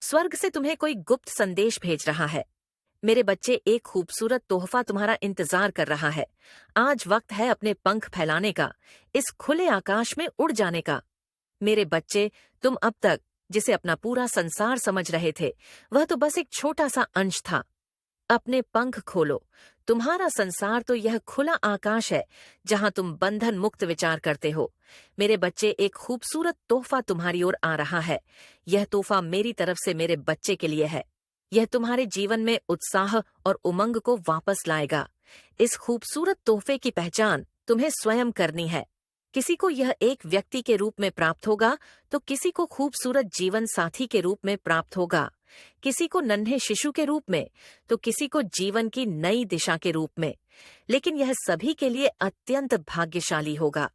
स्वर्ग से तुम्हें कोई गुप्त संदेश भेज रहा है। मेरे बच्चे, एक खूबसूरत तोहफा तुम्हारा इंतजार कर रहा है। आज वक्त है अपने पंख फैलाने का, इस खुले आकाश में उड़ जाने का। मेरे बच्चे, तुम अब तक जिसे अपना पूरा संसार समझ रहे थे, वह तो बस एक छोटा सा अंश था। अपने पंख खोलो। तुम्हारा संसार तो यह खुला आकाश है, जहां तुम बंधन मुक्त विचार करते हो। मेरे बच्चे, एक खूबसूरत तोहफा तुम्हारी ओर आ रहा है। यह तोहफा मेरी तरफ से मेरे बच्चे के लिए है। यह तुम्हारे जीवन में उत्साह और उमंग को वापस लाएगा। इस खूबसूरत तोहफे की पहचान तुम्हें स्वयं करनी है। किसी को यह एक व्यक्ति के रूप में प्राप्त होगा, तो किसी को खूबसूरत जीवन साथी के रूप में प्राप्त होगा, किसी को नन्हे शिशु के रूप में, तो किसी को जीवन की नई दिशा के रूप में। लेकिन यह सभी के लिए अत्यंत भाग्यशाली होगा।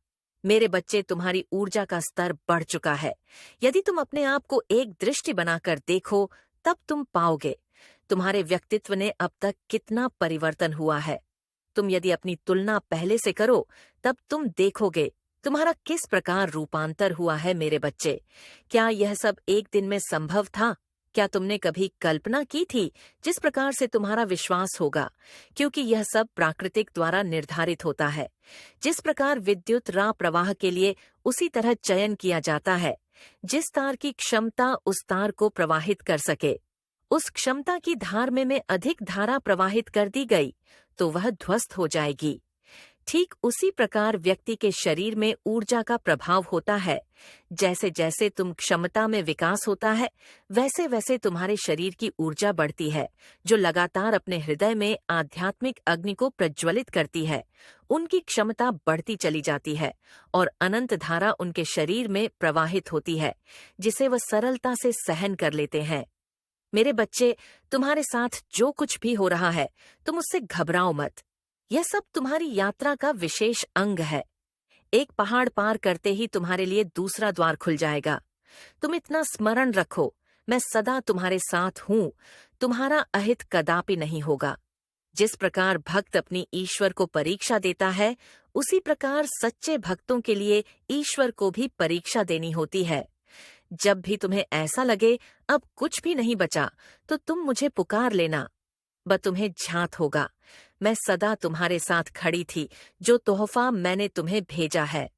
मेरे बच्चे, तुम्हारी ऊर्जा का स्तर बढ़ चुका है। यदि तुम अपने आप को एक दृष्टि बनाकर देखो, तब तुम पाओगे तुम्हारे व्यक्तित्व ने अब तक कितना परिवर्तन हुआ है। तुम यदि अपनी तुलना पहले से करो, तब तुम देखोगे तुम्हारा किस प्रकार रूपांतर हुआ है। मेरे बच्चे, क्या यह सब एक दिन में संभव था? क्या तुमने कभी कल्पना की थी जिस प्रकार से तुम्हारा विश्वास होगा? क्योंकि यह सब प्राकृतिक द्वारा निर्धारित होता है। जिस प्रकार विद्युत राह प्रवाह के लिए उसी तरह चयन किया जाता है, जिस तार की क्षमता उस तार को प्रवाहित कर सके, उस क्षमता की धार में अधिक धारा प्रवाहित कर दी गई तो वह ध्वस्त हो जाएगी। ठीक उसी प्रकार व्यक्ति के शरीर में ऊर्जा का प्रभाव होता है। जैसे जैसे तुम क्षमता में विकास होता है, वैसे वैसे तुम्हारे शरीर की ऊर्जा बढ़ती है, जो लगातार अपने हृदय में आध्यात्मिक अग्नि को प्रज्वलित करती है। उनकी क्षमता बढ़ती चली जाती है और अनंत धारा उनके शरीर में प्रवाहित होती है, जिसे वह सरलता से सहन कर लेते हैं। मेरे बच्चे, तुम्हारे साथ जो कुछ भी हो रहा है, तुम उससे घबराओ मत। यह सब तुम्हारी यात्रा का विशेष अंग है। एक पहाड़ पार करते ही तुम्हारे लिए दूसरा द्वार खुल जाएगा। तुम इतना स्मरण रखो, मैं सदा तुम्हारे साथ हूँ। तुम्हारा अहित कदापि नहीं होगा। जिस प्रकार भक्त अपनी ईश्वर को परीक्षा देता है, उसी प्रकार सच्चे भक्तों के लिए ईश्वर को भी परीक्षा देनी होती है। जब भी तुम्हें ऐसा लगे अब कुछ भी नहीं बचा, तो तुम मुझे पुकार लेना। बस तुम्हें ज्ञात होगा, मैं सदा तुम्हारे साथ खड़ी थी। जो तोहफा मैंने तुम्हें भेजा है,